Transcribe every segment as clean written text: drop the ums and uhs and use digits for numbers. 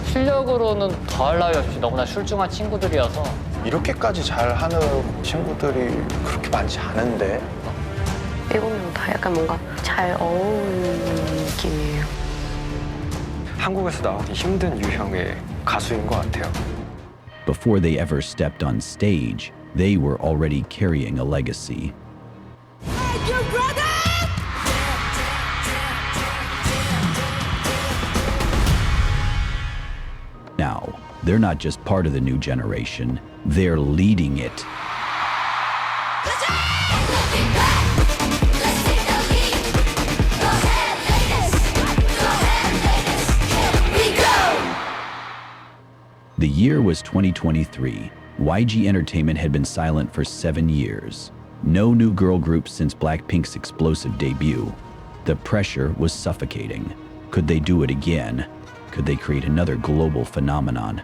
실력으로는 더할 나위 없이 너무나 출중한 친구들이어서 이렇게까지 잘하는 친구들이 그렇게 많지 않은데. 7명 다 약간 뭔가 잘 어울리는 느낌이에요. 한국에서 나오기 힘든 유형의 가수인 것 같아요. Before they ever stepped on stage, they were already carrying a legacy. Now, they're not just part of the new generation, they're leading it. The year was 2023. YG Entertainment had been silent for 7 years. No new girl group since Blackpink's explosive debut. The pressure was suffocating. Could they do it again? Could they create another global phenomenon?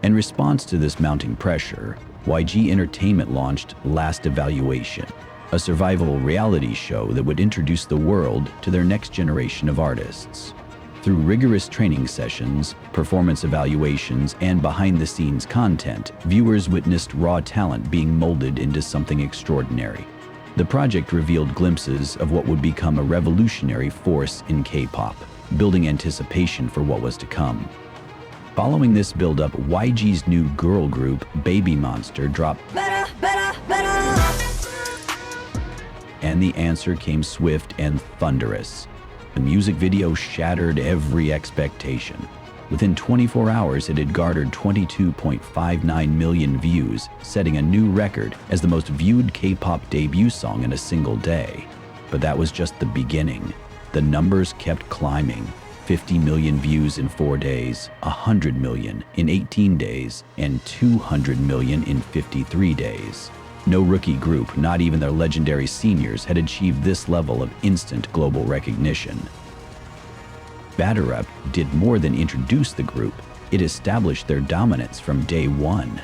In response to this mounting pressure, YG Entertainment launched Last Evaluation, a survival reality show that would introduce the world to their next generation of artists. Through rigorous training sessions, performance evaluations, and behind-the-scenes content, viewers witnessed raw talent being molded into something extraordinary. The project revealed glimpses of what would become a revolutionary force in K-pop, building anticipation for what was to come. Following this build-up, YG's new girl group, BABYMONSTER, dropped and the answer came swift and thunderous. The music video shattered every expectation. Within 24 hours, it had garnered 22.59 million views, setting a new record as the most viewed K-pop debut song in a single day. But that was just the beginning. The numbers kept climbing. 50 million views in 4 days, 100 million in 18 days, and 200 million in 53 days. No rookie group, not even their legendary seniors, had achieved this level of instant global recognition. BABYMONSTER did more than introduce the group, it established their dominance from day one.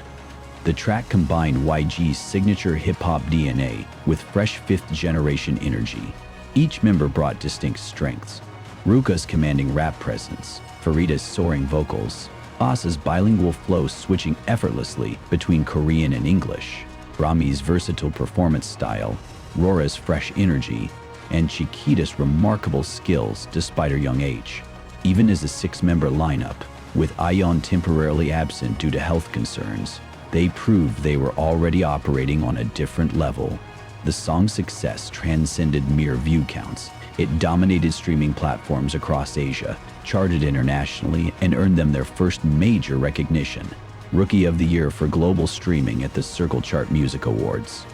The track combined YG's signature hip-hop DNA with fresh fifth-generation energy. Each member brought distinct strengths. Ruka's commanding rap presence, Farida's soaring vocals, Asa's bilingual flow switching effortlessly between Korean and English, Rami's versatile performance style, Rora's fresh energy, and Chiquita's remarkable skills despite her young age. Even as a 6-member lineup, with Ayeon temporarily absent due to health concerns, they proved they were already operating on a different level. The song's success transcended mere view counts. It dominated streaming platforms across Asia, charted internationally, and earned them their first major recognition. Rookie of the Year for global streaming at the Circle Chart Music Awards.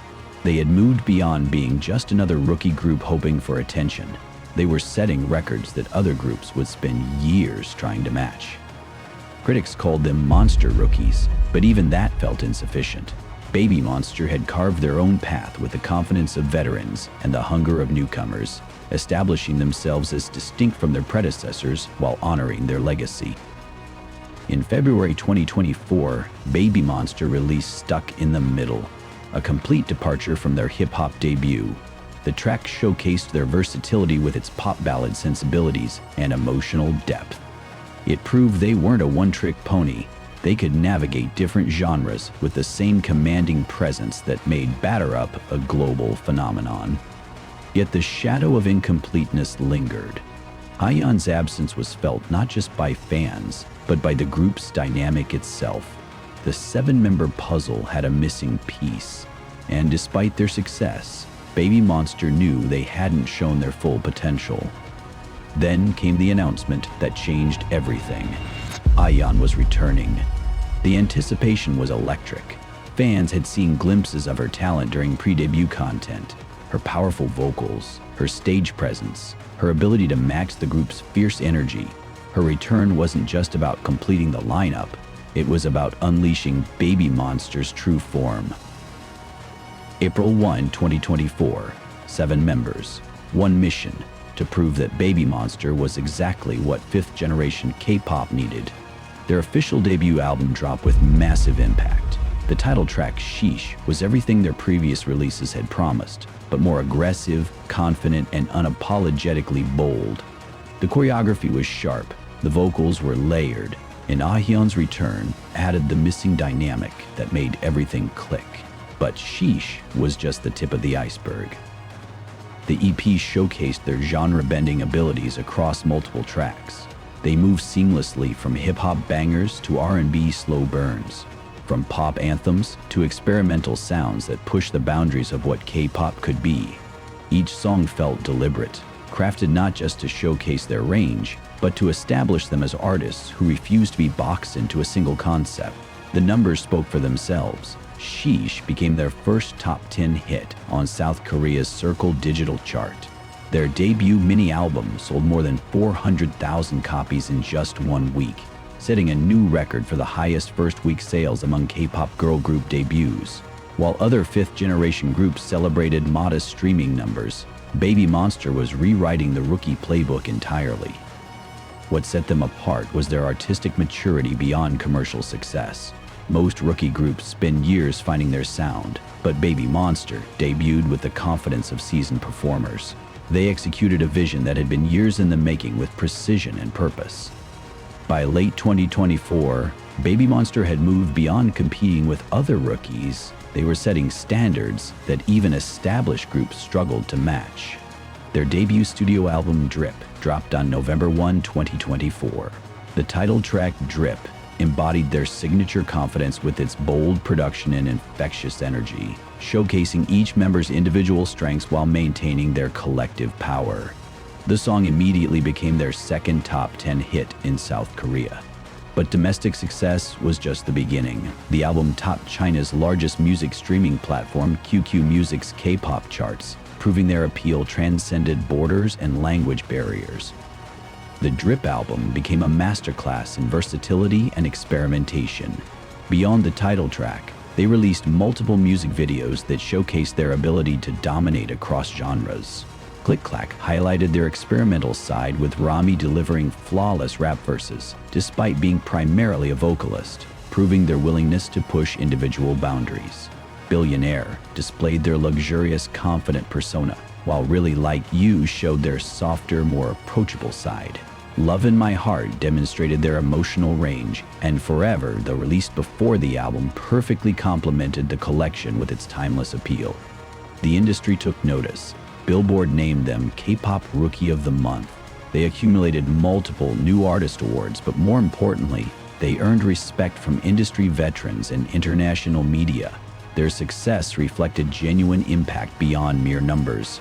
They had moved beyond being just another rookie group hoping for attention. They were setting records that other groups would spend years trying to match. Critics called them monster rookies, but even that felt insufficient. BABYMONSTER had carved their own path with the confidence of veterans and the hunger of newcomers, establishing themselves as distinct from their predecessors while honoring their legacy. In February 2024, BABYMONSTER released Stuck in the Middle, a complete departure from their hip-hop debut. The track showcased their versatility with its pop ballad sensibilities and emotional depth. It proved they weren't a one-trick pony. They could navigate different genres with the same commanding presence that made BABYMONSTER a global phenomenon. Yet the shadow of incompleteness lingered. Ayeon's absence was felt not just by fans, but by the group's dynamic itself. The 7-member puzzle had a missing piece, and despite their success, BABYMONSTER knew they hadn't shown their full potential. Then came the announcement that changed everything. Ayeon was returning. The anticipation was electric. Fans had seen glimpses of her talent during pre-debut content, her powerful vocals, her stage presence, her ability to match the group's fierce energy. Her return wasn't just about completing the lineup, it was about unleashing BABYMONSTER's true form. April 1, 2024, 7 members, 1 mission, to prove that BABYMONSTER was exactly what 5th-generation K-pop needed. Their official debut album dropped with massive impact. The title track, SHEESH, was everything their previous releases had promised, but more aggressive, confident, and unapologetically bold. The choreography was sharp, the vocals were layered, and Ah-hyun's return added the missing dynamic that made everything click. But SHEESH was just the tip of the iceberg. The EP showcased their genre-bending abilities across multiple tracks. They moved seamlessly from hip-hop bangers to R&B slow burns, from pop anthems to experimental sounds that push the boundaries of what K-pop could be. Each song felt deliberate, crafted not just to showcase their range, but to establish them as artists who refuse to be boxed into a single concept. The numbers spoke for themselves. SHEESH became their first top 10 hit on South Korea's Circle digital chart. Their debut mini-album sold more than 400,000 copies in just 1 week, setting a new record for the highest first-week sales among K-pop girl group debuts. While other fifth-generation groups celebrated modest streaming numbers, BABYMONSTER was rewriting the Rookie playbook entirely. What set them apart was their artistic maturity beyond commercial success. Most Rookie groups spend years finding their sound, but BABYMONSTER debuted with the confidence of seasoned performers. They executed a vision that had been years in the making with precision and purpose. By late 2024, BABYMONSTER had moved beyond competing with other rookies. They were setting standards that even established groups struggled to match. Their debut studio album, Drip, dropped on November 1, 2024. The title track, Drip, embodied their signature confidence with its bold production and infectious energy, showcasing each member's individual strengths while maintaining their collective power. The song immediately became their second top 10 hit in South Korea. But domestic success was just the beginning. The album topped China's largest music streaming platform, QQ Music's K-pop charts, proving their appeal transcended borders and language barriers. The Drip album became a masterclass in versatility and experimentation. Beyond the title track, they released multiple music videos that showcased their ability to dominate across genres. Click Clack highlighted their experimental side, with Rami delivering flawless rap verses, despite being primarily a vocalist, proving their willingness to push individual boundaries. Billionaire displayed their luxurious, confident persona, while Really Like You showed their softer, more approachable side. Love in My Heart demonstrated their emotional range, and Forever, though released before the album, perfectly complemented the collection with its timeless appeal. The industry took notice. Billboard named them K-pop Rookie of the Month. They accumulated multiple new artist awards, but more importantly, they earned respect from industry veterans and international media. Their success reflected genuine impact beyond mere numbers.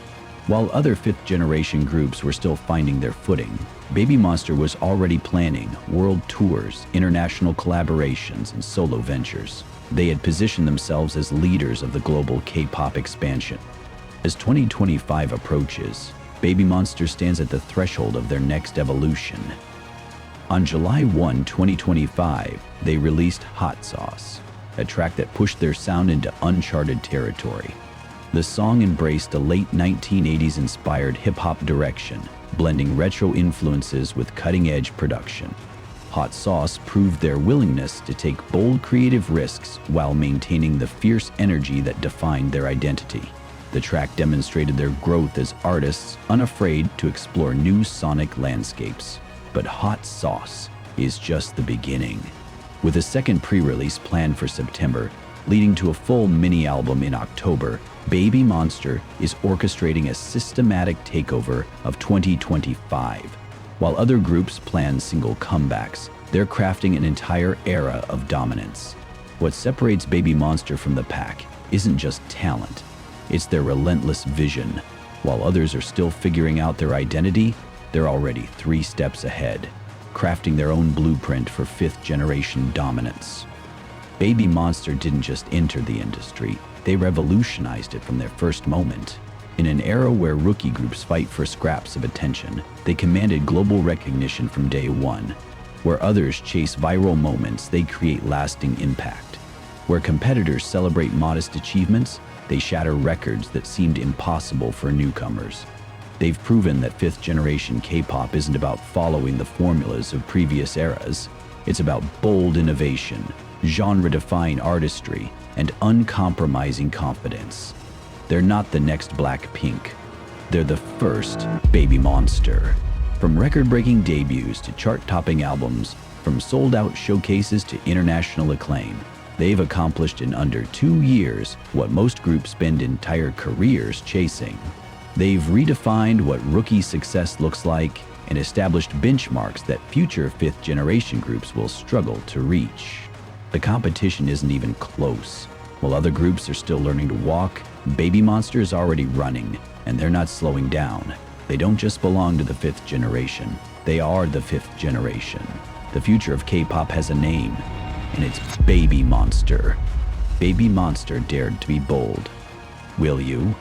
While other fifth-generation groups were still finding their footing, BABYMONSTER was already planning world tours, international collaborations, and solo ventures. They had positioned themselves as leaders of the global K-pop expansion. As 2025 approaches, BABYMONSTER stands at the threshold of their next evolution. On July 1, 2025, they released Hot Sauce, a track that pushed their sound into uncharted territory. The song embraced a late 1980s inspired hip-hop direction, blending retro influences with cutting-edge production. Hot Sauce proved their willingness to take bold creative risks while maintaining the fierce energy that defined their identity. The track demonstrated their growth as artists, unafraid to explore new sonic landscapes. But Hot Sauce is just the beginning. With a second pre-release planned for September, leading to a full mini-album in October, BABYMONSTER is orchestrating a systematic takeover of 2025. While other groups plan single comebacks, they're crafting an entire era of dominance. What separates BABYMONSTER from the pack isn't just talent, it's their relentless vision. While others are still figuring out their identity, they're already 3 steps ahead, crafting their own blueprint for fifth-generation dominance. BABYMONSTER didn't just enter the industry, they revolutionized it from their first moment. In an era where rookie groups fight for scraps of attention, they commanded global recognition from day one. Where others chase viral moments, they create lasting impact. Where competitors celebrate modest achievements, they shatter records that seemed impossible for newcomers. They've proven that fifth-generation K-pop isn't about following the formulas of previous eras. It's about bold innovation, genre-defying artistry, and uncompromising confidence. They're not the next Blackpink. They're the first BABYMONSTER. From record-breaking debuts to chart-topping albums, From sold-out showcases to international acclaim, they've accomplished in under 2 years what most groups spend entire careers chasing. They've redefined what rookie success looks like and established benchmarks that future fifth-generation groups will struggle to reach. The competition isn't even close. While other groups are still learning to walk, BABYMONSTER is already running, and they're not slowing down. They don't just belong to the fifth generation. They are the fifth generation. The future of K-pop has a name, and it's BABYMONSTER. BABYMONSTER dared to be bold. Will you?